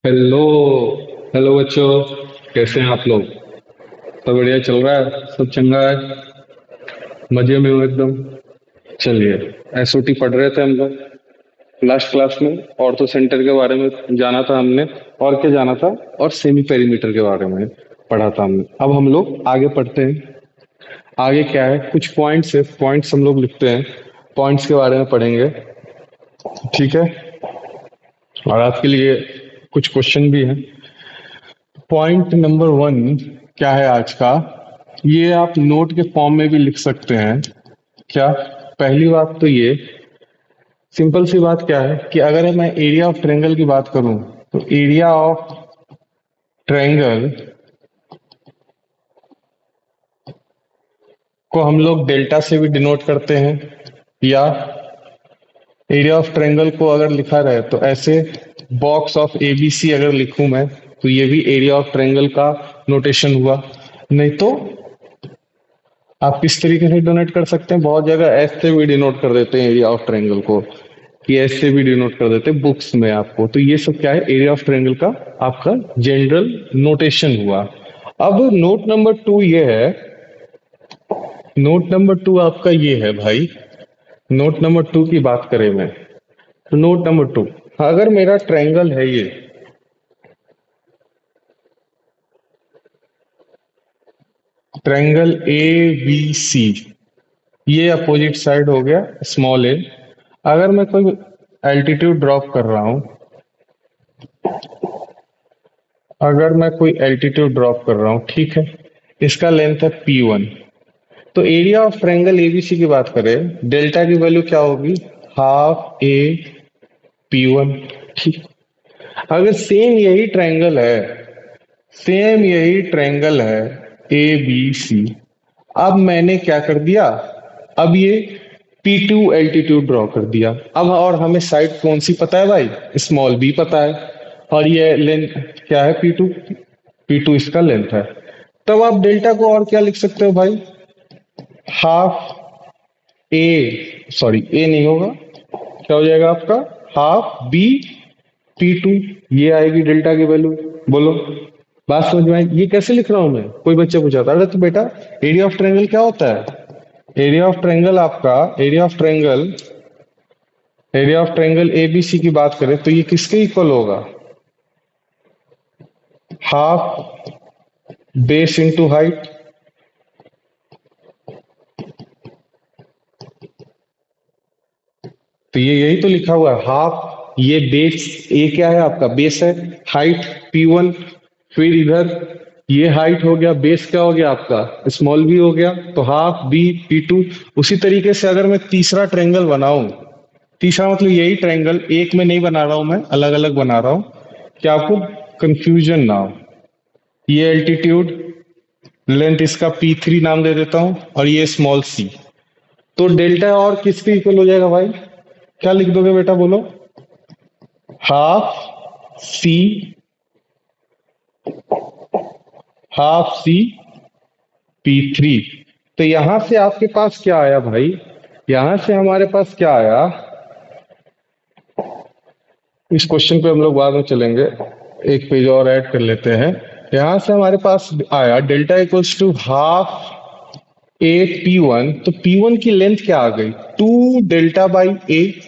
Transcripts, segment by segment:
Hello. Hello बच्चों, कैसे हैं आप लोग? सब बढ़िया चल रहा है, सब चंगा है, मजे में हो एकदम। चलिए, एसओटी पढ़ रहे थे हम लोग लास्ट क्लास में। ऑर्थो सेंटर के बारे में जाना था हमने, और क्या जाना था, और सेमी पेरीमीटर के बारे में पढ़ा था हमने। अब हम लोग आगे पढ़ते हैं। आगे क्या है, कुछ पॉइंट्स है, पॉइंट्स हम लोग लिखते हैं, पॉइंट्स के बारे में पढ़ेंगे। ठीक है, और आपके लिए कुछ क्वेश्चन भी हैं। पॉइंट नंबर वन क्या है आज का, ये आप नोट के फॉर्म में भी लिख सकते हैं। क्या? पहली बात तो ये सिंपल सी बात क्या है कि अगर मैं एरिया ऑफ ट्रायंगल की बात करूं, तो एरिया ऑफ ट्रायंगल को हम लोग डेल्टा से भी डिनोट करते हैं, या एरिया ऑफ ट्रायंगल को अगर लिखा रहे तो ऐसे बॉक्स ऑफ एबीसी अगर लिखूं मैं, तो ये भी एरिया ऑफ ट्रायंगल का नोटेशन हुआ। नहीं तो आप किस तरीके से डिनोट कर सकते हैं, बहुत जगह एस से भी डिनोट कर देते हैं एरिया ऑफ ट्रायंगल को, कि एस से भी डिनोट कर देते हैं बुक्स में आपको। तो ये सब क्या है, एरिया ऑफ ट्रायंगल का आपका जनरल नोटेशन हुआ। अब नोट नंबर टू ये है, नोट नंबर टू आपका ये है भाई। नोट नंबर टू की बात करें मैं, तो नोट नंबर टू, अगर मेरा ट्रायंगल है ये, ट्रायंगल ए बी सी, ये अपोजिट साइड हो गया स्मॉल ए। अगर मैं कोई एल्टीट्यूड ड्रॉप कर रहा हूं, अगर मैं कोई एल्टीट्यूड ड्रॉप कर रहा हूं, ठीक है, इसका लेंथ है P1। तो एरिया ऑफ ट्रायंगल एबीसी की बात करें, डेल्टा की वैल्यू क्या होगी, हाफ ए P1। ठीक, अगर सेम यही ट्रायंगल है, सेम यही ट्रायंगल है ए बी सी, अब मैंने क्या कर दिया, अब ये P2 एल्टीट्यूड ड्रॉ कर दिया। अब और हमें साइड कौन सी पता है भाई, स्मॉल बी पता है, और ये लेंथ क्या है, P2, P2 इसका लेंथ है। तब आप डेल्टा को और क्या लिख सकते हो भाई, हाफ ए, सॉरी ए नहीं होगा, क्या हो जाएगा आपका, हाफ बी P2, ये आएगी डेल्टा की वैल्यू। बोलो, बात समझ में आई? ये कैसे लिख रहा हूं मैं, कोई बच्चा पूछा था, अरे तो बेटा एरिया ऑफ ट्रायंगल क्या होता है, एरिया ऑफ ट्रायंगल आपका, area of triangle, area of triangle ABC की बात करें तो ये किसके इक्वल होगा, हाफ बेस इंटू हाइट। तो ये यही तो लिखा हुआ है, हाफ, ये बेस, ए क्या है आपका, बेस है, हाइट P1, फिर इधर ये हाइट हो गया, बेस क्या हो गया आपका, स्मॉल बी हो गया, तो हाफ बी P2। उसी तरीके से अगर मैं तीसरा ट्रायंगल बनाऊं, तीसरा मतलब यही ट्रायंगल, एक में नहीं बना रहा हूं मैं, अलग अलग बना रहा हूं, कि आपको कंफ्यूजन ना हो, ये एल्टीट्यूड, लेंथ इसका P3 नाम दे देता हूं, और ये स्मॉल सी, तो डेल्टा और किसके इक्वल हो जाएगा भाई, क्या लिख दोगे बेटा बोलो, half C, half C P3। तो यहां से आपके पास क्या आया भाई, यहां से हमारे पास क्या आया, इस क्वेश्चन पे हम लोग बाद में चलेंगे, एक पेज और ऐड कर लेते हैं। यहां से हमारे पास आया delta equals to half A P1, तो P1 की लेंथ क्या आ गई, 2 डेल्टा बाई ए।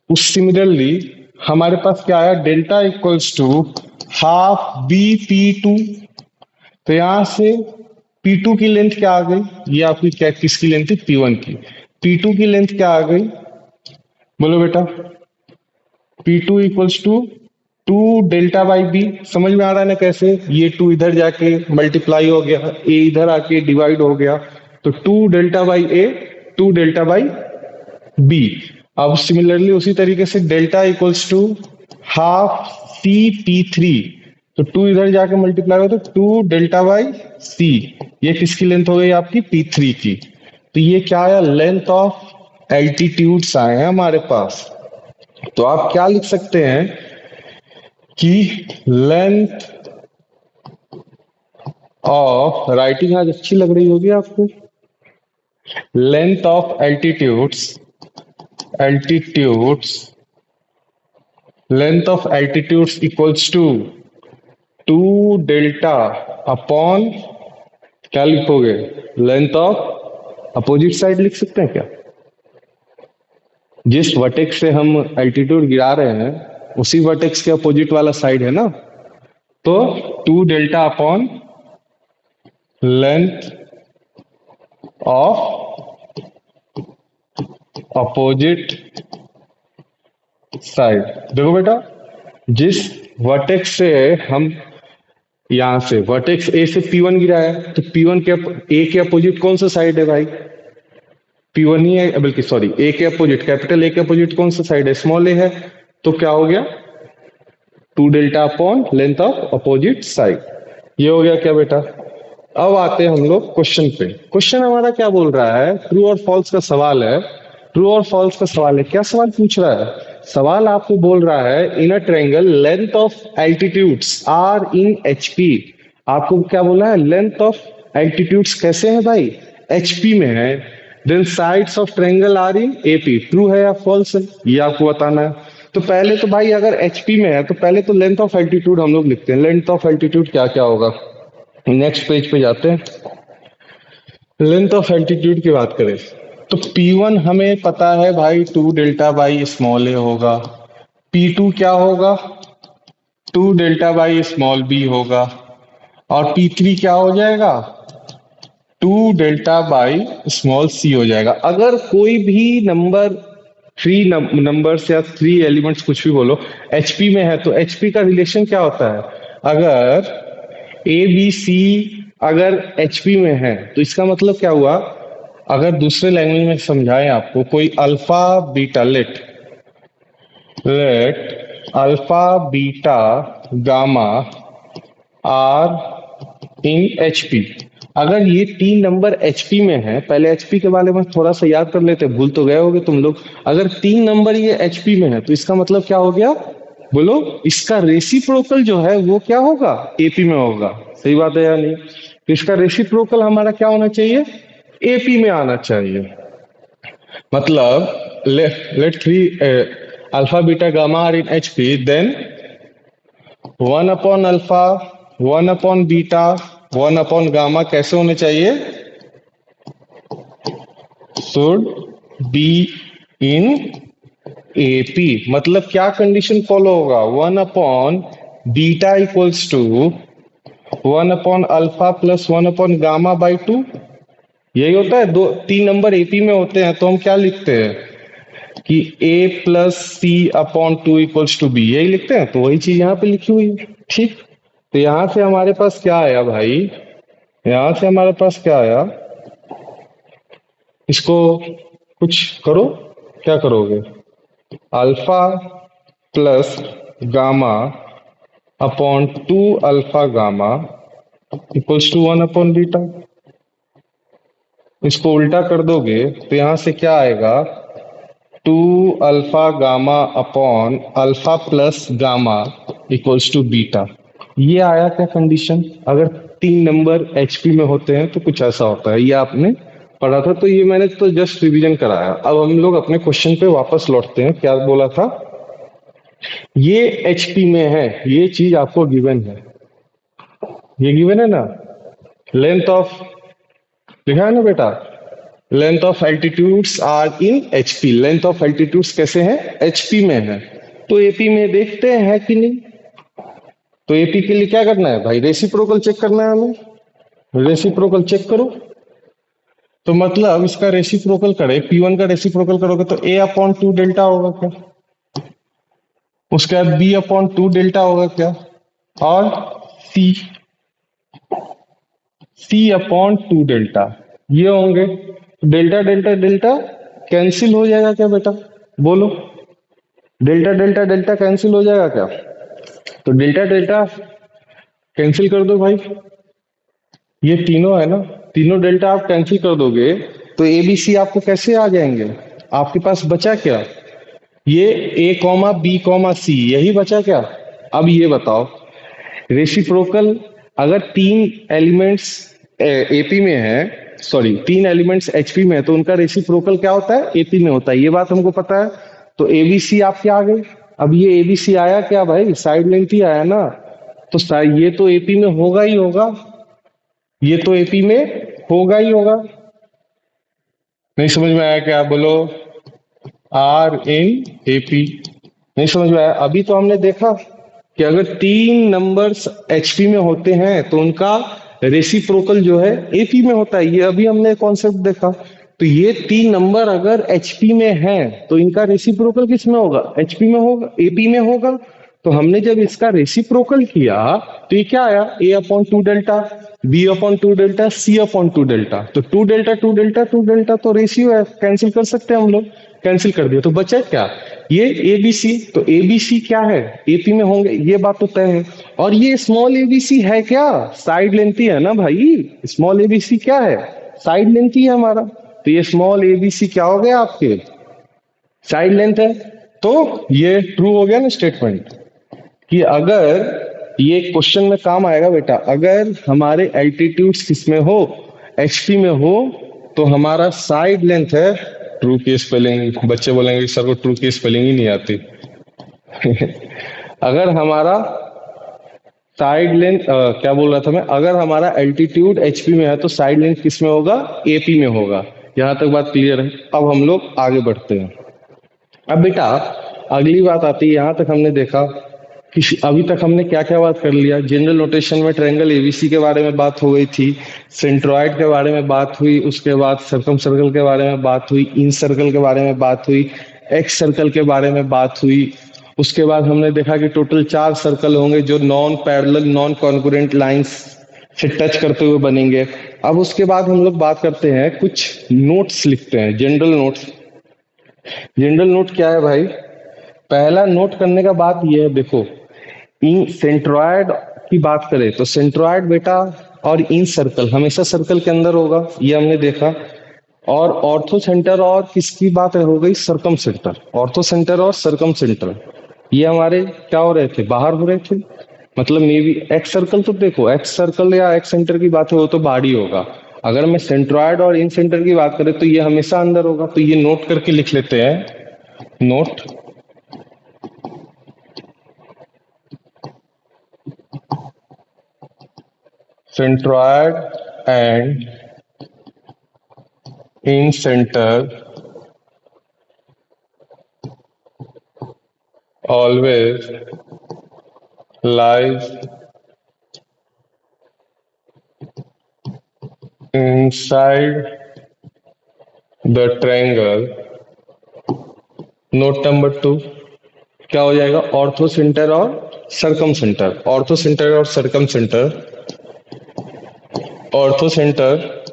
उस सिमिलरली हमारे पास क्या आया, delta equals to half B P2। तो यहां से P2 की लेंथ क्या आ गई, ये आपकी क्या किसकी लेंथ थी, P1 की, P2 की लेंथ क्या आ गई, बोलो बेटा, P2 equals to 2 delta by B. समझ में आ रहा है ना कैसे, ये 2 इधर जाके मल्टीप्लाई हो गया, ए इधर आके डिवाइड हो गया, तो 2 delta by A, 2 delta by B. अब सिमिलरली उसी तरीके से delta equals to half C P3, तो 2 इधर जाके मल्टीप्लाई हो, तो 2 डेल्टा बाई सी, ये किसकी लेंथ हो गई आपकी, P3 की। तो ये क्या आया, लेंथ ऑफ एल्टीट्यूड्स आए हैं हमारे पास। तो आप क्या लिख सकते हैं कि लेंथ ऑफ, राइटिंग आज अच्छी लग रही होगी आपको, length of altitudes, altitudes length of altitudes equals to 2 delta upon, क्या लिखोगे, लेंथ ऑफ अपोजिट साइड लिख सकते हैं क्या? जिस वर्टेक्स से हम एल्टीट्यूड गिरा रहे हैं उसी वर्टेक्स के अपोजिट वाला साइड है ना, तो 2 delta upon length of opposite side. देखो बेटा, जिस वर्टेक्स से हम यहां से वर्टेक्स ए से P1 गिराया है, तो P1 के ए के अपोजिट कौन सा साइड है भाई? P1 ही है, बल्कि सॉरी, ए के अपोजिट, कैपिटल ए के अपोजिट कौन सा साइड है? स्मॉल ए है। तो क्या हो गया? 2 delta upon length of opposite side. ये हो गया क्या बेटा? अब आते हैं हम लोग क्वेश्चन पे। क्वेश्चन हमारा क्या बोल रहा है? ट्रू और फॉल्स का सवाल है। ट्रू और फॉल्स का सवाल है। क्या सवाल पूछ रहा है? सवाल आपको बोल रहा है in a triangle length of altitudes are in HP. आपको क्या बोला है? लेंथ ऑफ एल्टीट्यूड्स कैसे है भाई? एचपी में है। Then sides of triangle are in AP. True है या फॉल्स है, ये आपको बताना है। तो पहले तो भाई अगर एचपी में है तो पहले तो लेंथ ऑफ एल्टीट्यूड हम लोग लिखते हैं। लेंथ ऑफ एल्टीट्यूड क्या क्या होगा? नेक्स्ट पेज पे जाते हैं। लेंथ ऑफ एल्टीट्यूड की बात करें तो P1 हमें पता है भाई 2 डेल्टा बाई स्मॉल ए होगा। P2 क्या होगा? 2 डेल्टा बाई स्मॉल बी होगा। और P3 क्या हो जाएगा? 2 डेल्टा बाई स्मॉल सी हो जाएगा। अगर कोई भी नंबर, थ्री नंबर्स या 3 एलिमेंट्स, कुछ भी बोलो, एचपी में है तो एचपी का रिलेशन क्या होता है? अगर ए बी सी अगर एचपी में है तो इसका मतलब क्या हुआ? अगर दूसरे लैंग्वेज में समझाएं आपको, कोई alpha beta, let alpha beta gamma are in HP. अगर ये 3 नंबर एचपी में है, पहले एचपी के बारे में थोड़ा सा याद कर लेते, भूल तो गए होगे तुम लोग। अगर 3 नंबर ये एचपी में है तो इसका मतलब क्या हो गया? बोलो, इसका रेसिप्रोकल जो है वो क्या होगा? एपी में होगा। सही बात है या नहीं? तो इसका रेसिप्रोकल हमारा क्या होना चाहिए? एपी में आना चाहिए। मतलब let three alpha beta gamma are in HP, then alpha, beta, gamma कैसे होने चाहिए? Should be in AP. मतलब क्या कंडीशन फॉलो होगा? Beta equals to alpha plus gamma. यही होता है। 3 नंबर एपी में होते हैं तो हम क्या लिखते हैं कि a plus C upon 2 equals to B, यही लिखते हैं। तो वही चीज यहाँ पे लिखी हुई है। ठीक, तो यहां से हमारे पास क्या आया भाई? यहां से हमारे पास क्या आया? इसको कुछ करो, क्या करोगे? Alpha plus gamma upon 2 alpha gamma equals to beta. इसको उल्टा कर दोगे तो यहां से क्या आएगा? 2 alpha upon alpha plus gamma equals to beta. ये आया क्या कंडीशन? अगर 3 नंबर एचपी में होते हैं तो कुछ ऐसा होता है। ये आपने पढ़ा था, तो ये मैंने तो जस्ट रिवीजन कराया। अब हम लोग अपने क्वेश्चन पे वापस लौटते हैं। क्या बोला था? ये एचपी में है, ये चीज आपको गिवन है। ये गिवन है ना? लेंथ ऑफ, लिखा है ना बेटा? Length of altitudes are in HP. Length of altitudes कैसे हैं? एचपी में है। तो एपी में देखते हैं कि नहीं। तो एपी के लिए क्या करना है भाई? रेसिप्रोकल चेक करना है हमें। रेसिप्रोकल चेक करो। तो मतलब इसका रेसिप्रोकल करे, P1 का रेसिप्रोकल करोगे तो A/2 डेल्टा होगा क्या? उसके बाद B/2 डेल्टा होगा क्या? और C/2 डेल्टा, ये होंगे। डेल्टा डेल्टा डेल्टा कैंसिल हो जाएगा क्या बेटा? बोलो, डेल्टा डेल्टा डेल्टा कैंसिल हो जाएगा क्या? तो डेल्टा डेल्टा कैंसिल कर दो भाई। ये तीनों है ना, तीनों डेल्टा आप कैंसिल कर दोगे तो एबीसी आपको कैसे आ जाएंगे? आपके पास बचा क्या? ये A, B, C, यही बचा क्या? अब ये बताओ, रेसिप्रोकल अगर 3 एलिमेंट्स एपी में है, सॉरी 3 एलिमेंट्स एचपी में है, तो उनका रेसिप्रोकल क्या होता है? एपी में होता है। ये बात हमको पता है। तो एबीसी आपके आ गए। अब ये एबीसी आया क्या भाई, साइड लेंथ ही आया ना, तो ये तो एपी में होगा ही होगा, ये तो एपी में होगा ही होगा। नहीं समझ में आया क्या, बोलो। आर इन एपी, नहीं समझ में आया। अभी तो हमने देखा कि अगर तीन नंबर्स एचपी में होते हैं तो उनका रेसिप्रोकल जो है एपी में होता है, ये अभी हमने कॉन्सेप्ट देखा। तो ये तीन नंबर अगर एचपी में हैं तो इनका रेसिप्रोकल किस में होगा, एचपी में होगा, एपी में होगा। तो हमने जब इसका रेसिप्रोकल किया तो ये क्या आया, A upon two delta, B upon two delta, C upon two delta. तो two delta two delta two delta तो रेशियो है, कैंसिल कर सकते हैं हम लोग, कैंसिल कर दिया तो बचा क्या, ये एबीसी। तो एबीसी क्या है, एपी में होंगे, ये बात तो तय है। और ये स्मॉल एबीसी है क्या, साइड लेंथ ही है ना भाई, स्मॉल एबीसी क्या है, साइड लेंथ ही है हमारा। तो ये स्मॉल एबीसी क्या हो गया आपके, साइड लेंथ है। तो ये ट्रू हो गया ना स्टेटमेंट, कि अगर ये क्वेश्चन में काम आएगा बेटा, अगर हमारे एल्टीट्यूड्स किसमें हो, एचपी में हो, तो हमारा साइड लेंथ है, ट्रू की स्पेलिंग, बच्चे बोलेंगे सर को ट्रू की स्पेलिंग ही नहीं आती। अगर हमारा साइड लेंथ क्या बोल रहा था मैं, अगर हमारा एल्टीट्यूड एचपी में है तो साइड लेंथ किस में होगा, एपी में होगा। यहां तक बात क्लियर है। अब हम लोग आगे बढ़ते हैं। अब बेटा अगली बात आती है, यहां तक हमने देखा कि अभी तक हमने क्या क्या बात कर लिया, जनरल नोटेशन में ट्रायंगल एबीसी के बारे में बात हो गई थी, सेंट्रॉइड के बारे में बात हुई, उसके बाद सर्कम सर्कल के बारे में बात हुई, इन सर्कल के बारे में बात हुई, एक्स सर्कल के बारे में बात हुई। उसके बाद हमने देखा कि टोटल 4 सर्कल होंगे जो non parallel non congruent lines से टच करते हुए बनेंगे। अब उसके बाद हम लोग बात करते हैं, कुछ नोट्स लिखते हैं, जनरल नोट्स। जनरल नोट क्या है भाई, पहला नोट करने का बात यह है, देखो इन सेंट्रॉयड की बात करें तो सेंट्रॉयड बेटा और इन सर्कल हमेशा सर्कल के अंदर होगा, ये हमने देखा। और ऑर्थो सेंटर और किसकी बात हो गई, सरकम सेंटर, ऑर्थो सेंटर और सरकम सेंटर ये हमारे क्या हो रहे थे, बाहर हो रहे थे। मतलब मे बी एक्स सर्कल, तो देखो एक्स सर्कल या एक्स सेंटर की बात है वो तो बाहर ही होगा। अगर मैं सेंट्रॉयड और इन सेंटर की बात करें तो ये हमेशा अंदर होगा। तो ये नोट करके लिख लेते हैं, note centroid and in center always lies inside the triangle। Note number 2 क्या हो जाएगा, ऑर्थो सेंटर और सरकम सेंटर, ऑर्थो सेंटर और circumcentre, orthocentre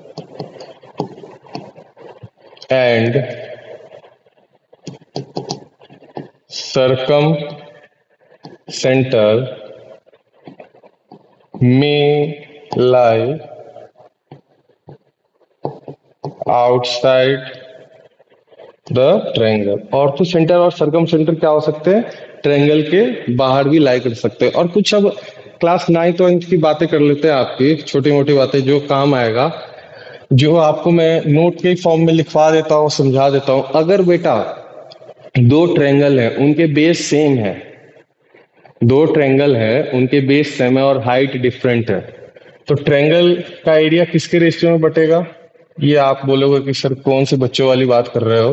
and circumcentre में lie outside the triangle. Orthocentre और सरकम centre क्या हो सकते हैं, ट्रायंगल के बाहर भी लाई कर सकते हैं। और कुछ अब क्लास 9th 10th की बातें कर लेते हैं, आपकी छोटी मोटी बातें जो काम आएगा, जो आपको मैं नोट के फॉर्म में लिखवा देता हूँ, समझा देता हूँ। अगर बेटा दो ट्रायंगल है, उनके बेस सेम है, दो ट्रायंगल है उनके बेस सेम है और हाइट डिफरेंट है, तो ट्रायंगल का एरिया किसके रेशियो में बटेगा। ये आप बोलोगे कि सर कौन से बच्चों वाली बात कर रहे हो,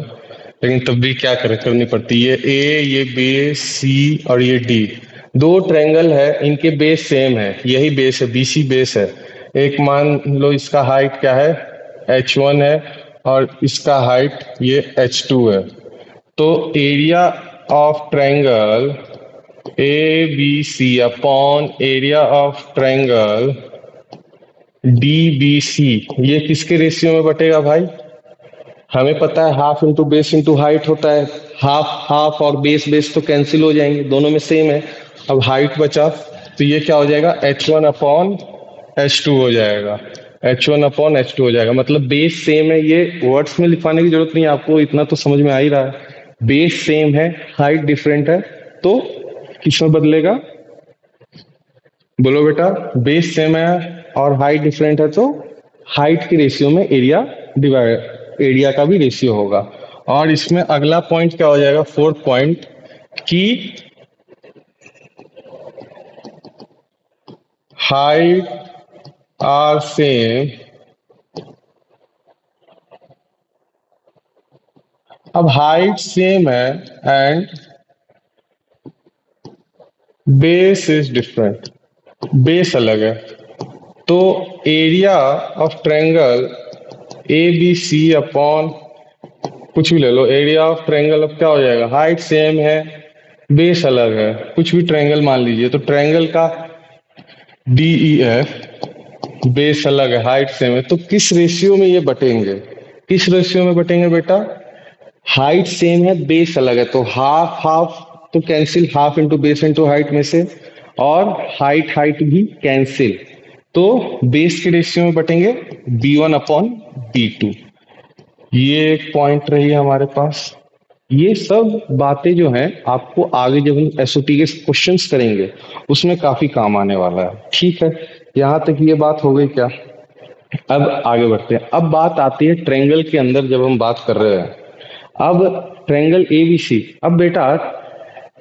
लेकिन तब भी क्या करनी पड़ती है। ए, ये बेस सी और ये डी, दो ट्रायंगल है, इनके बेस सेम है, यही बेस है, बीसी बेस है। एक मान लो इसका हाइट क्या है, h1 है, और इसका हाइट ये h2 है। तो area of triangle A B C upon area of triangle D B C, ये किसके रेशियो में बटेगा भाई, हमें पता है half into base into height होता है। हाफ हाफ और बेस बेस तो कैंसिल हो जाएंगे, दोनों में सेम है। अब हाइट बचा तो ये क्या हो जाएगा, h1 अपॉन h2 हो जाएगा, h1 अपॉन h2 हो जाएगा। मतलब बेस सेम है, ये वर्ड्स में लिखवाने की जरूरत नहीं है आपको, इतना तो समझ में आ ही रहा है। बेस सेम है, हाइट डिफरेंट है, तो किसमें बदलेगा, बोलो बेटा, बेस सेम है और हाइट डिफरेंट है तो हाइट के रेशियो में एरिया डिवाइड, एरिया का भी रेशियो होगा। और इसमें अगला पॉइंट क्या हो जाएगा, फोर्थ पॉइंट, कि हाइट आर सेम, अब हाइट सेम है and base is different, base अलग है, तो area of triangle A B C upon कुछ भी ले लो, एरिया ऑफ ट्रायंगल अब क्या हो जाएगा, हाइट सेम है बेस अलग है, कुछ भी ट्रायंगल मान लीजिए, तो ट्रायंगल का डी ई एफ बेस अलग है हाइट सेम है, तो किस रेशियो में ये बटेंगे, किस रेशियो में बटेंगे बेटा, हाइट सेम है बेस अलग है, तो हाफ हाफ तो cancel, half into base into height में से, और हाइट हाइट भी कैंसिल, तो बेस के रेशियो में बटेंगे b1 अपॉन b2। ये एक पॉइंट रही है हमारे पास। ये सब बातें जो हैं आपको आगे जब हम एसओटी के क्वेश्चंस करेंगे उसमें काफी काम आने वाला है, ठीक है। यहाँ तक ये बात हो गई क्या, अब आगे बढ़ते हैं। अब बात आती है ट्रायंगल के अंदर जब हम बात कर रहे हैं, अब ट्रायंगल एबीसी, अब बेटा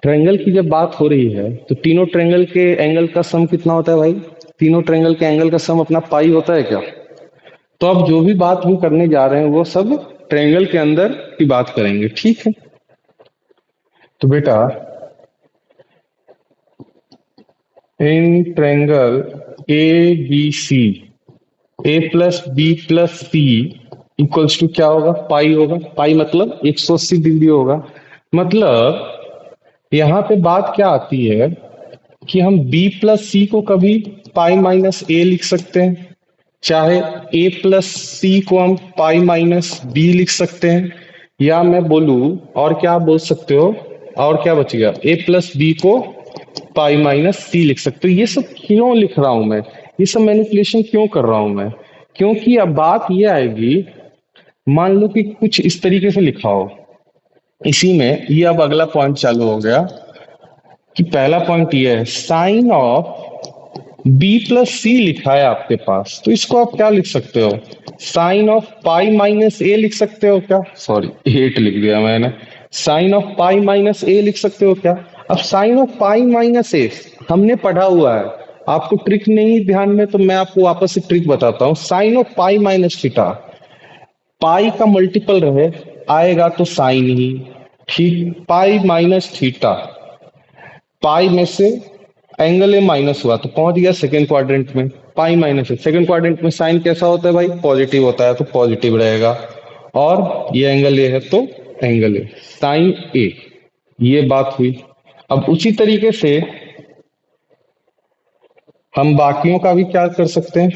ट्रायंगल की जब बात हो रही है तो तीनों ट्रायंगल के एंगल का सम कितना होता है भाई, तीनों ट्रायंगल के एंगल का सम अपना पाई होता है क्या। तो अब जो भी बात हम करने जा रहे हैं वो सब ट्रायंगल के अंदर की बात करेंगे, ठीक है। तो बेटा in triangle A B C, A plus B plus C equals to क्या होगा, पाई होगा, पाई मतलब 180 डिग्री होगा। मतलब यहाँ पे बात क्या आती है कि हम b प्लस सी को कभी पाई माइनस ए लिख सकते हैं, चाहे a प्लस सी को हम पाई माइनस बी लिख सकते हैं, या मैं बोलूं और क्या आप बोल सकते हो, और क्या बचेगा, a प्लस बी को पाई माइनस सी लिख सकते हो। ये सब क्यों लिख रहा हूं मैं, ये सब मैनिपुलेशन क्यों कर रहा हूं मैं, क्योंकि अब बात ये आएगी, मान लो कि कुछ इस तरीके से लिखा हो, इसी में ये अब अगला पॉइंट चालू हो गया कि पहला पॉइंट ये है साइन ऑफ बी प्लस सी लिखा है आपके पास, तो इसको आप क्या लिख सकते हो, साइन ऑफ पाई माइनस ए लिख सकते हो क्या, सॉरी 8 लिख दिया मैंने, साइन ऑफ पाई माइनस ए लिख सकते हो क्या। अब साइन ऑफ पाई माइनस ए हमने पढ़ा हुआ है, आपको ट्रिक नहीं ध्यान में तो मैं आपको वापस से ट्रिक बताता हूँ। Sine of pi minus theta, pi का मल्टीपल रहे आएगा तो साइन ही, ठीक, पाई माइनस थीटा, पाई में से एंगल ए माइनस हुआ तो पहुंच गया सेकंड क्वाड्रेंट में, पाई माइनस है, सेकंड क्वाड्रेंट में साइन कैसा होता है भाई, पॉजिटिव होता है, तो पॉजिटिव रहेगा, और ये एंगल ए है तो एंगल ए, साइन ए, ये बात हुई। अब उसी तरीके से हम बाकियों का भी क्या कर सकते हैं,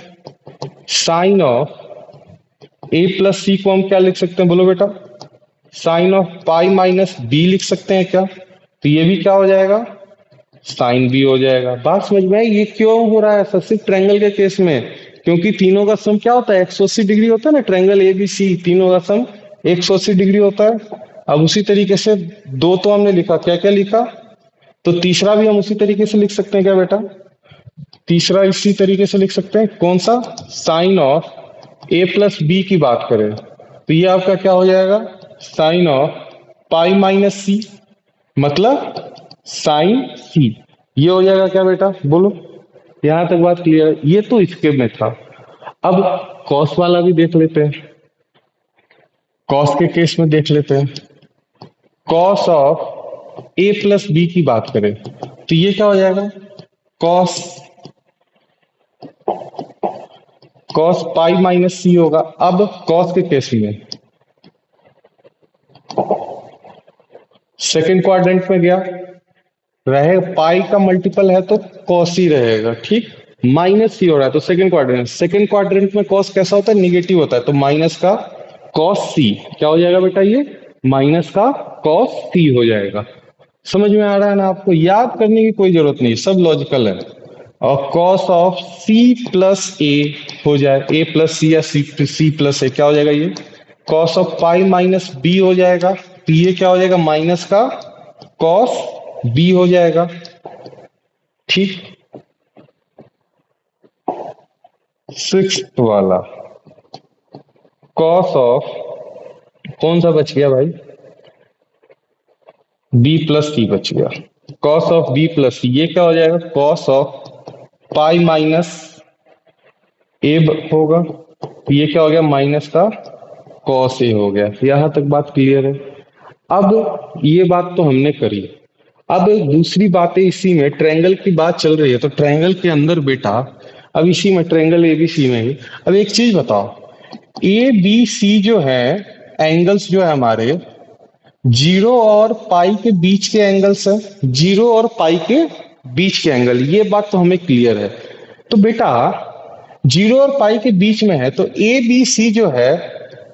sine of A plus C को हम क्या लिख सकते हैं बोलो बेटा, sine of pi minus B लिख सकते हैं क्या, तो ये भी क्या हो जाएगा, साइन बी हो जाएगा। बात समझ में आई, ये क्यों हो रहा है ऐसा सिर्फ ट्रायंगल के केस में, क्योंकि तीनों का सम क्या होता है 180 डिग्री होता है ना, ट्रायंगल ए बी सी तीनों का सम 180 डिग्री होता है। अब उसी तरीके से दो तो हमने लिखा, क्या क्या लिखा, तो तीसरा भी हम उसी तरीके से लिख सकते हैं क्या बेटा, तीसरा इसी तरीके से लिख सकते हैं, कौन सा, sine of A plus B की बात करें तो ये आपका क्या हो जाएगा, sine of pi minus C, मतलब साइन सी, ये हो जाएगा क्या बेटा बोलो, यहां तक बात क्लियर है। ये तो इसके में था। अब कॉस वाला भी देख लेते हैं, कॉस के केस में देख लेते हैं, cos of A plus B की बात करें तो ये क्या हो जाएगा, cos, cos pi minus C होगा। अब कॉस के केस में सेकेंड क्वाड्रेंट में गया, रहे पाई का मल्टीपल है तो कॉस ही रहेगा, ठीक, माइनस सी हो रहा है तो सेकंड क्वाड्रेंट में कॉस कैसा होता है, निगेटिव होता है, तो माइनस का कॉस सी क्या हो जाएगा बेटा, ये माइनस का कॉस सी हो जाएगा। समझ में आ रहा है ना, आपको याद करने की कोई जरूरत नहीं, सब लॉजिकल है। और कॉस ऑफ सी प्लस ए हो जाए, ए प्लस सी या सी प्लस ए क्या हो जाएगा, ये cos of pi minus B हो जाएगा, तो ये क्या हो जाएगा, माइनस का कॉस बी हो जाएगा, ठीक। सिक्स्थ वाला कॉस ऑफ, कौन सा बच गया भाई, बी प्लस सी बच गया। कॉस ऑफ बी प्लस सी ये क्या हो जाएगा, कॉस ऑफ पाई माइनस ए होगा। ये क्या हो गया, माइनस का कॉस ए हो गया। यहां तक बात क्लियर है। अब ये बात तो हमने करी। अब दूसरी बातें इसी में ट्रायंगल की बात चल रही है तो ट्रायंगल के अंदर बेटा, अब इसी में ट्रायंगल एबीसी में ही अब एक चीज बताओ, ए बी सी जो है एंगल्स जो है हमारे, जीरो और पाई के बीच के एंगल्स है, जीरो और पाई के बीच के एंगल, ये बात तो हमें क्लियर है। तो बेटा जीरो और पाई के बीच में है तो ए बी सी जो है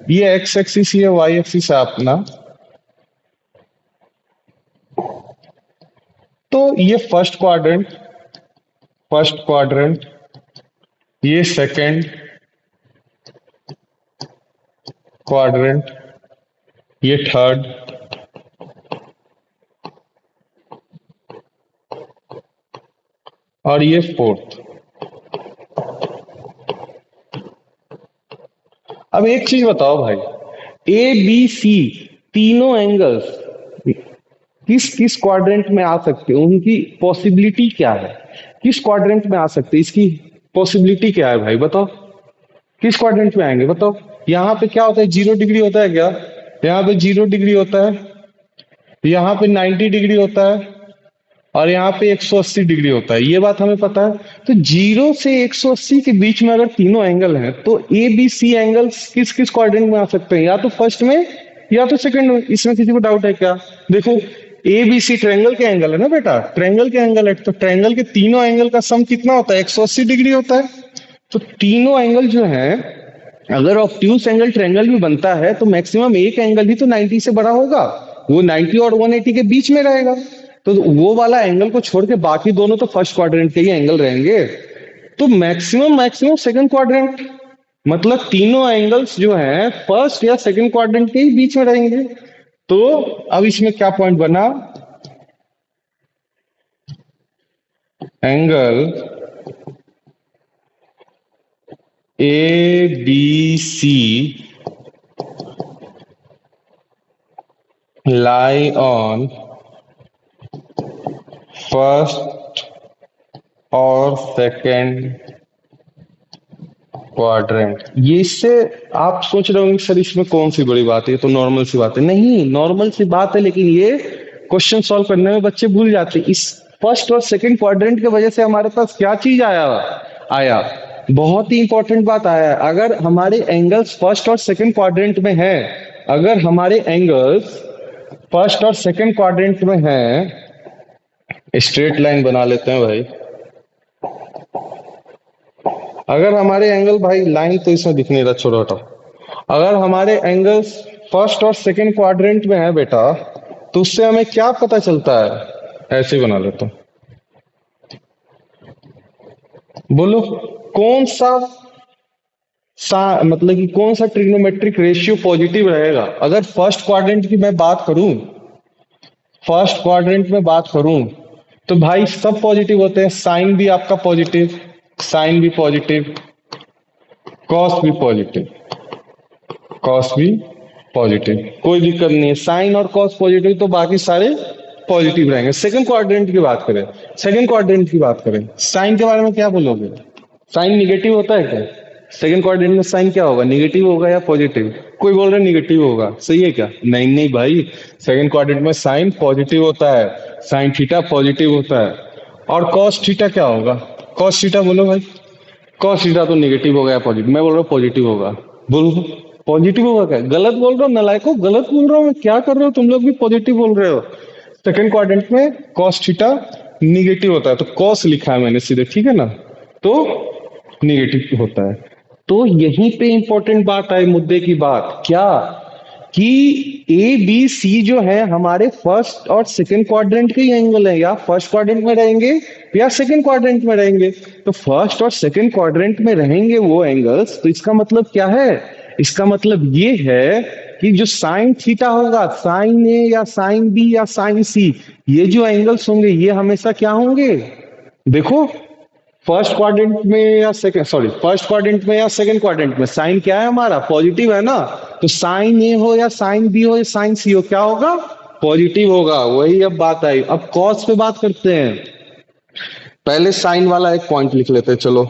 ये एक्स एक्सिस ये वाई एक्सिस है अपना। तो ये फर्स्ट क्वाड्रेंट, ये सेकंड क्वाड्रेंट, ये थर्ड, और ये फोर्थ। अब एक चीज बताओ भाई, ए बी सी तीनों एंगल्स किस किस क्वाड्रेंट में आ सकते हैं, उनकी पॉसिबिलिटी क्या है, किस क्वाड्रेंट में आ सकते हैं, इसकी पॉसिबिलिटी क्या है भाई बताओ, किस क्वाड्रेंट में आएंगे बताओ। यहाँ पे क्या होता है, 0 डिग्री होता है क्या, यहाँ पे 0 डिग्री होता है, यहाँ पे 90 डिग्री होता है, और यहाँ पे 180 डिग्री होता है, ये बात हमें पता है। तो 0 से 180 के बीच में अगर तीनों एंगल हैं तो ए बी सी एंगल्स किस किस क्वाड्रेंट में आ सकते हैं, या तो फर्स्ट में या तो सेकंड में। इसमें किसी को डाउट है क्या, देखो ए बी सी ट्रायंगल के एंगल है ना बेटा, ट्रायंगल के एंगल है, तो ट्रायंगल के तीनों एंगल का सम कितना होता है, 180 डिग्री होता है। तो तीनों एंगल जो है, अगर ऑब्ट्यूस एंगल ट्रायंगल में बनता है तो मैक्सिमम एक एंगल ही तो 90 से बड़ा होगा, वो 90 और 180 के बीच में रहेगा। तो वो वाला एंगल को छोड़ के बाकी दोनों तो फर्स्ट क्वाड्रेंट के ही एंगल रहेंगे। तो मैक्सिमम मैक्सिमम सेकंड क्वाड्रेंट, मतलब तीनों एंगल्स जो है फर्स्ट या सेकंड क्वाड्रेंट के ही बीच में रहेंगे। तो अब इसमें क्या पॉइंट बना, angle A B C lie on first और सेकंड क्वाड्रेंट। ये इससे आप सोच रहे होंगे सर इसमें कौन सी बड़ी बात है, ये तो नॉर्मल सी बात है। नहीं, नॉर्मल सी बात है, लेकिन ये क्वेश्चन सॉल्व करने में बच्चे भूल जाते हैं। इस फर्स्ट और सेकंड क्वाड्रेंट की वजह से हमारे पास क्या चीज आया आया बहुत ही इंपॉर्टेंट बात आया है। अगर हमारे एंगल्स फर्स्ट और सेकंड क्वाड्रेंट में है, अगर हमारे एंगल्स फर्स्ट और सेकंड क्वाड्रेंट में है, स्ट्रेट लाइन बना लेते हैं भाई। अगर हमारे एंगल, भाई लाइन तो इसमें दिख नहीं रहा, छोड़ो हटाओ। अगर हमारे एंगल्स फर्स्ट और सेकंड क्वाड्रेंट में है बेटा, तो उससे हमें क्या पता चलता है, ऐसे बना लेता हूं, बोलो कौन मतलब कि कौन सा ट्रिग्नोमेट्रिक रेशियो पॉजिटिव रहेगा। अगर फर्स्ट क्वाड्रेंट की मैं बात करूं, फर्स्ट क्वाड्रेंट में बात करूं तो भाई सब पॉजिटिव होते हैं, साइन भी आपका पॉजिटिव, साइन भी पॉजिटिव, कॉस भी पॉजिटिव, कॉस भी पॉजिटिव, कोई दिक्कत नहीं है। साइन और कॉस पॉजिटिव तो बाकी सारे पॉजिटिव रहेंगे। सेकंड क्वाड्रेंट की बात करें, सेकंड क्वाड्रेंट की बात करें, साइन के बारे में क्या बोलोगे, साइन निगेटिव होता है क्या, सेकंड क्वाड्रेंट में साइन क्या होगा, निगेटिव होगा या पॉजिटिव, कोई बोल रहा है निगेटिव होगा, सही है क्या, नहीं नहीं भाई, सेकंड क्वाड्रेंट में साइन पॉजिटिव होता है, साइन थीटा पॉजिटिव होता है। और कॉस थीटा क्या होगा, कॉस थीटा बोलो भाई, कॉस थीटा तो निगेटिव होगा या पॉजिटिव, मैं बोल रहा हूँ पॉजिटिव होगा, बोलो पॉजिटिव होगा क्या, गलत बोल रहा हूँ नलायको, गलत बोल रहा हूँ मैं, क्या कर रहे हो तुम लोग भी पॉजिटिव बोल रहे हो। सेकंड क्वाड्रेंट में कॉस थीटा निगेटिव होता है, तो कॉस लिखा है मैंने सीधे, ठीक है ना, तो निगेटिव होता है। तो यहीं पे इंपॉर्टेंट बात आई, मुद्दे की बात क्या, कि ए बी सी जो है हमारे फर्स्ट और सेकंड क्वाड्रेंट के ही एंगल है, या फर्स्ट क्वाड्रेंट में रहेंगे या सेकंड क्वाड्रेंट में रहेंगे। तो फर्स्ट और सेकंड क्वाड्रेंट में रहेंगे वो एंगल्स, तो इसका मतलब क्या है, इसका मतलब ये है कि जो साइन थीटा होगा, साइन ए या साइन बी या साइन सी, ये जो एंगल्स होंगे ये हमेशा क्या होंगे, देखो फर्स्ट क्वाड्रेंट में या सेकंड, सॉरी फर्स्ट क्वाड्रेंट में या सेकंड क्वाड्रेंट में साइन क्या है हमारा, पॉजिटिव है ना, तो साइन ए हो या साइन बी हो या साइन सी हो, क्या होगा, पॉजिटिव होगा। वही अब बात आई, अब कॉस पे बात करते हैं। पहले साइन वाला एक पॉइंट लिख लेते हैं चलो।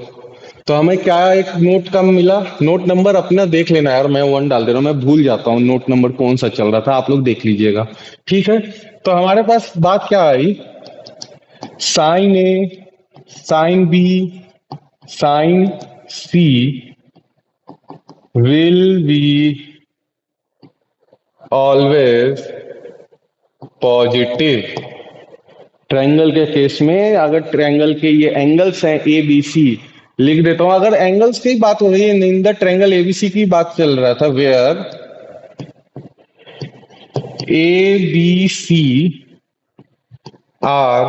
तो हमें क्या एक नोट कम मिला, नोट नंबर अपना देख लेना यार, मैं 1 डाल दे रहा हूँ, मैं भूल जाता हूँ नोट नंबर कौन सा चल रहा था, आप लोग देख लीजिएगा। ठीक है, तो हमारे पास बात क्या आई, sine A, sine B, sine C will be always positive. Triangle के केस में अगर ट्रायंगल के ये एंगल्स हैं ए बी सी, लिख देता हूं, अगर एंगल्स की बात हो रही है, इन द ट्रायंगल एबीसी की बात चल रहा था, where A B C are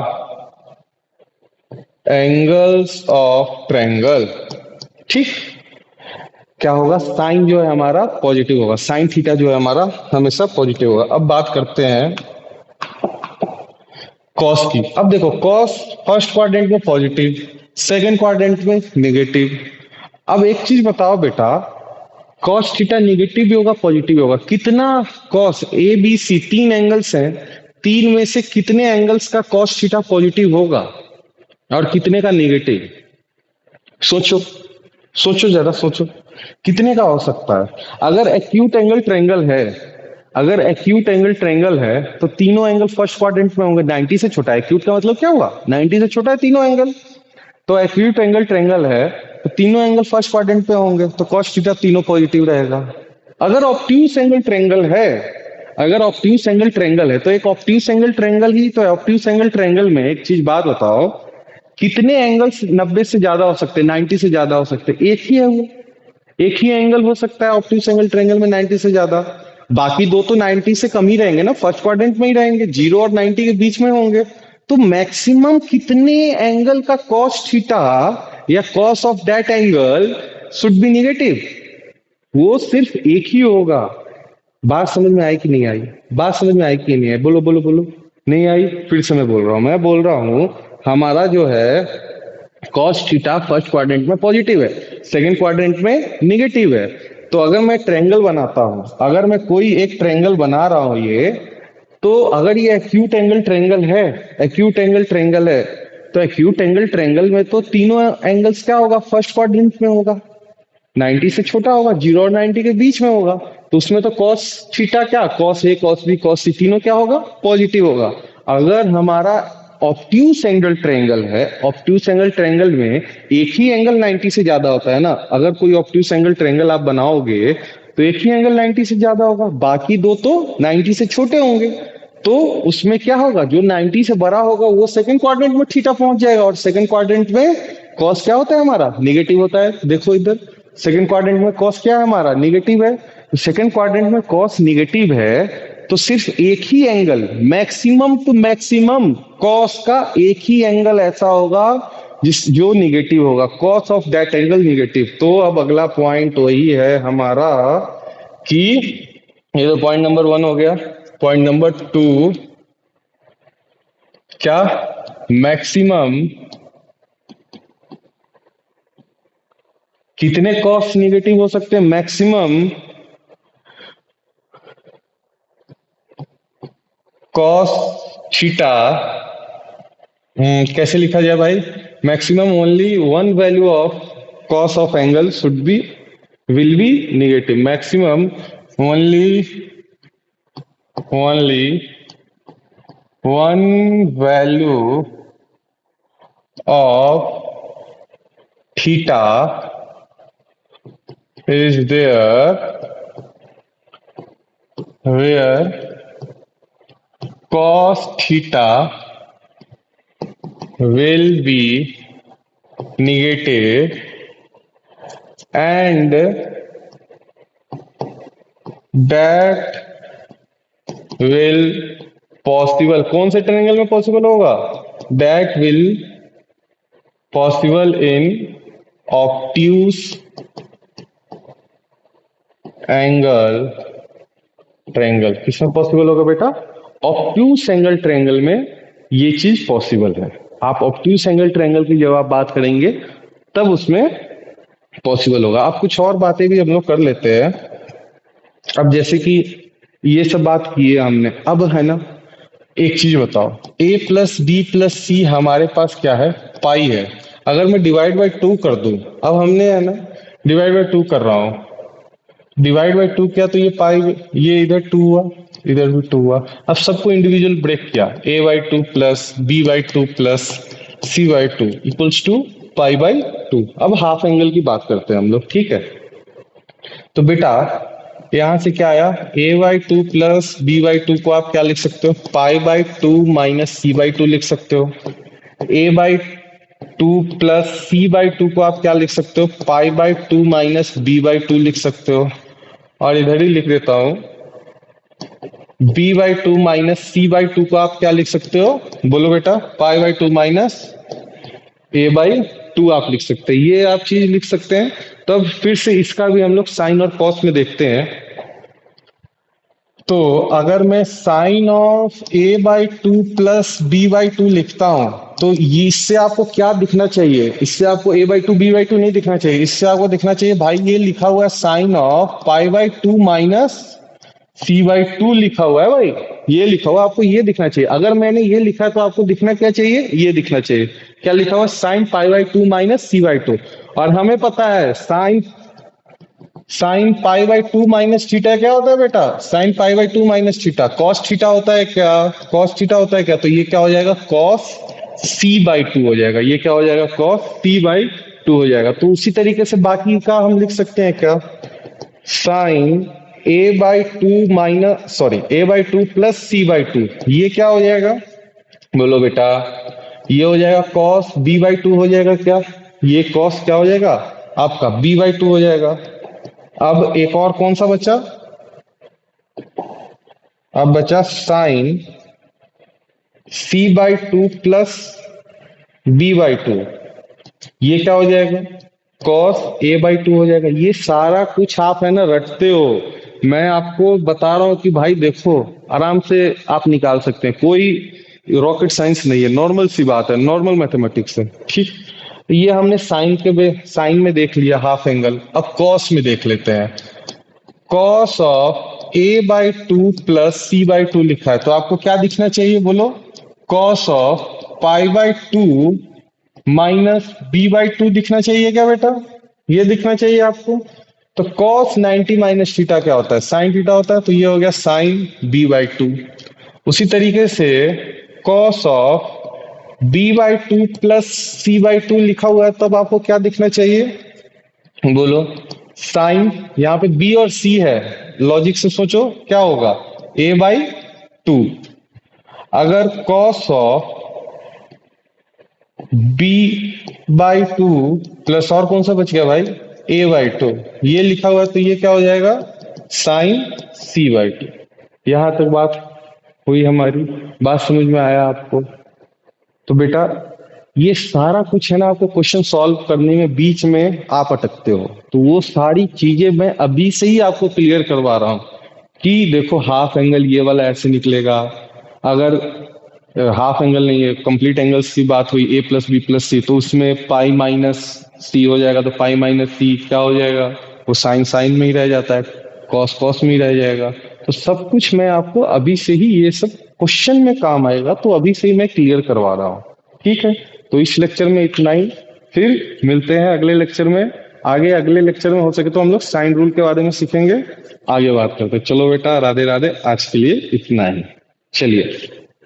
angles of triangle. ठीक, क्या होगा, साइन जो है हमारा पॉजिटिव होगा, साइन थीटा जो है हमारा हमेशा पॉजिटिव होगा। अब बात करते हैं कॉस की। अब देखो कॉस फर्स्ट क्वाड्रेंट में पॉजिटिव, सेकंड क्वाड्रेंट में नेगेटिव। अब एक चीज बताओ बेटा, कॉस थीटा निगेटिव भी होगा पॉजिटिव भी होगा, कितना कॉस ए बी सी तीन एंगल्स हैं, तीन में से कितने एंगल्स का कॉस थीटा पॉजिटिव होगा और कितने का नेगेटिव? सोचो, सोचो जरा सोचो, कितने का हो सकता है? अगर एक्यूट एंगल ट्रायंगल है, अगर एक्यूट एंगल ट्रायंगल है तो तीनों एंगल फर्स्ट क्वाड्रेंट में होंगे, 90 से छोटा। एक्यूट का मतलब क्या हुआ, 90 से छोटा है तीनों एंगल। तो एक्यूट एंगल ट्रायंगल है तो तीनों एंगल फर्स्ट क्वाड्रेंट पे होंगे, तो कॉस थीटा तीनों पॉजिटिव रहेगा। अगर ऑब्ट्यूस एंगल ट्रायंगल है, अगर ऑब्ट्यूस एंगल ट्रायंगल है तो एक ऑब्ट्यूस एंगल ट्रायंगल ही तो है। ऑब्ट्यूस एंगल ट्रायंगल में एक चीज बात बताओ, कितने एंगल्स 90 से ज्यादा हो सकते हैं, 90 से ज्यादा हो सकते हैं? एक ही है वो, एक ही एंगल हो सकता है ऑब्ट्यूस एंगल ट्रायंगल में 90 से ज्यादा। बाकी दो तो 90 से कम ही रहेंगे ना, फर्स्ट क्वाड्रेंट में ही रहेंगे, 0 और 90 के बीच में होंगे। तो मैक्सिमम कितने एंगल का कॉस थीटा या cos of that angle should be negative? वो सिर्फ एक ही होगा। बात समझ में आई कि नहीं आई? बात समझ में आई कि नहीं आई? बोलो बोलो बोलो। नहीं आई? फिर से मैं बोल रहा हूं हमारा जो है कॉस थीटा फर्स्ट क्वाड्रेंट में पॉजिटिव है, सेकंड क्वाड्रेंट में निगेटिव है। तो अगर मैं ट्रायंगल बनाता हूं, अगर मैं कोई एक ट्रायंगल बना रहा हूं ये, तो अगर ये एक्यूट एंगल ट्रायंगल है, एक्यूट एंगल ट्रायंगल है, तो एक्यूट एंगल ट्रायंगल में तो तीनों एंगल्स क्या होगा, फर्स्ट क्वाड्रेंट में होगा, 90 से छोटा होगा, 0 और 90 के बीच में होगा। तो उसमें तो कॉस थीटा क्या, cos A cos B cos सी तीनों क्या होगा, पॉजिटिव होगा। अगर हमारा ऑब्ट्यूस एंगल ट्रायंगल है, ऑब्ट्यूस एंगल ट्रायंगल में एक ही एंगल 90 से ज्यादा होता है ना, अगर कोई ऑब्ट्यूस एंगल ट्रायंगल आप बनाओगे तो एक ही एंगल 90 से ज्यादा होगा, बाकी दो तो 90 से छोटे होंगे। तो उसमें क्या होगा, जो 90 से बड़ा होगा वो सेकंड क्वाड्रेंट में थीटा पहुंच जाएगा, और सेकंड क्वाड्रेंट में कॉस क्या होता है हमारा, निगेटिव होता है। देखो इधर सेकंड क्वाड्रेंट में कॉस क्या है हमारा, निगेटिव है। तो सेकंड क्वाड्रेंट में कॉस निगेटिव है तो सिर्फ एक ही angle, maximum two maximum cos का एक ही एंगल ऐसा होगा जिस जो निगेटिव होगा, cos of that angle negative. तो अब अगला पॉइंट वही है हमारा कि ये तो पॉइंट नंबर 1 हो गया। पॉइंट नंबर 2 क्या, मैक्सिमम कितने कॉस निगेटिव हो सकते हैं, मैक्सिमम कॉस थीटा, कैसे लिखा जाए भाई, maximum only one value of cos of angle should be will be negative, maximum only one value of theta is there where cos theta will be negative and that will possible, कौन से triangle में possible होगा, that will possible in obtuse angle triangle. किसमें possible होगा बेटा, obtuse angle triangle में ये चीज पॉसिबल है। आप ऑब्ट्यूस एंगल ट्रायंगल की जब आप बात करेंगे तब उसमें पॉसिबल होगा। अब कुछ और बातें भी हम लोग कर लेते हैं। अब जैसे कि ये सब बात की है हमने। अब है ना, एक चीज बताओ, a प्लस बी प्लस सी हमारे पास क्या है, पाई है। अगर मैं डिवाइड बाई टू कर दूं, अब हमने है ना डिवाइड बाई टू कर रहा हूं, डिवाइड बाई टू किया तो ये पाई, ये इधर टू हुआ, इधर भी टू हुआ। अब सबको इंडिविजुअल ब्रेक किया, a by two plus B by two plus C by two equals to pi by two. अब हाफ एंगल की बात करते हैं हम लोग, ठीक है। तो बेटा यहां से क्या आया, A by two plus B by two को आप क्या लिख सकते हो, pi by two minus C by two लिख सकते हो। A by two plus C by two को आप क्या लिख सकते हो, pi by two minus B by two लिख सकते हो। और इधर ही लिख देता हूं, B by two minus C by two को आप क्या लिख सकते हो, बोलो बेटा, पाई by two minus A by to आप लिख सकते हैं, ये आप चीज लिख सकते हैं। तो अब फिर से इसका भी हम लोग साइन और कॉस में देखते हैं। तो अगर मैं sine of A by two plus B by two लिखता हूं, तो इससे आपको क्या दिखना चाहिए, इससे आपको A by two B by two नहीं दिखना चाहिए, इससे आपको दिखना चाहिए भाई ये लिखा हुआ है sine of pi by two minus C by two लिखा हुआ है भाई, ये लिखा हुआ आपको ये दिखना चाहिए। अगर मैंने ये लिखा है तो आपको दिखना क्या चाहिए, ये दिखना चाहिए। क्या लिखा हुआ, sine pi by two minus C by two. और हमें पता है sine sine pi by two minus theta क्या होता है बेटा, sine pi by two minus theta cos theta होता है क्या, कॉस थीटा होता है क्या। तो ये क्या हो जाएगा, कॉस सी बाई टू हो जाएगा, ये क्या हो जाएगा, कॉस सी बाई टू हो जाएगा। तो उसी तरीके से बाकी का हम लिख सकते हैं क्या, sine A by two minus sorry A by two plus C by two, ये क्या हो जाएगा, बोलो बेटा, ये हो जाएगा कॉस बी बाई टू हो जाएगा क्या, ये कॉस क्या हो जाएगा आपका बी बाई टू हो जाएगा। अब एक और कौन सा बचा, अब बचा sine C by two plus B by two, ये क्या हो जाएगा, कॉस ए बाई टू हो जाएगा। ये सारा कुछ आप है ना रटते हो, मैं आपको बता रहा हूं कि भाई देखो आराम से आप निकाल सकते हैं, कोई रॉकेट साइंस नहीं है, नॉर्मल सी बात है, नॉर्मल मैथमेटिक्स है, ठीक। ये हमने साइन में देख लिया हाफ एंगल। अब कॉस में देख लेते हैं, cos of A by two plus C by two लिखा है, तो आपको क्या दिखना चाहिए बोलो, cos of pi by two minus B by two दिखना चाहिए क्या बेटा, ये दिखना चाहिए आपको। तो कॉस 90 माइनस थीटा क्या होता है, साइन थीटा होता है, तो ये हो गया साइन बी बाई टू। उसी तरीके से cos of B by two plus C by two लिखा हुआ है, तब आपको क्या दिखना चाहिए, बोलो, साइन, यहाँ पे बी और सी है, लॉजिक से सोचो क्या होगा, ए बाई टू। अगर cos of B by two plus और कौन सा बच गया भाई, ए बाई टू, ये लिखा हुआ है, तो ये क्या हो जाएगा, साइन सी बाई टू। यहां तक बात हुई हमारी, बात समझ में आया आपको। तो बेटा ये सारा कुछ है ना, आपको क्वेश्चन सॉल्व करने में बीच में आप अटकते हो, तो वो सारी चीजें मैं अभी से ही आपको क्लियर करवा रहा हूं कि देखो हाफ एंगल ये वाला ऐसे निकलेगा, अगर हाफ एंगल नहीं है कंप्लीट एंगल्स की बात हुई, ए प्लस बी प्लस सी, तो उसमें पाई माइनस सी हो जाएगा, तो पाई माइनस सी क्या हो जाएगा, वो साइन साइन में ही रह जाता है, कॉस कॉस में ही रह जाएगा। तो सब कुछ मैं आपको अभी से ही, ये सब क्वेश्चन में काम आएगा, तो अभी से ही मैं क्लियर करवा रहा हूँ, ठीक है। तो इस लेक्चर में इतना ही, फिर मिलते हैं अगले लेक्चर में। आगे अगले लेक्चर में हो सके तो हम लोग साइन रूल के बारे में सीखेंगे, आगे बात करते हैं। चलो बेटा, राधे राधे, आज के लिए इतना ही, चलिए।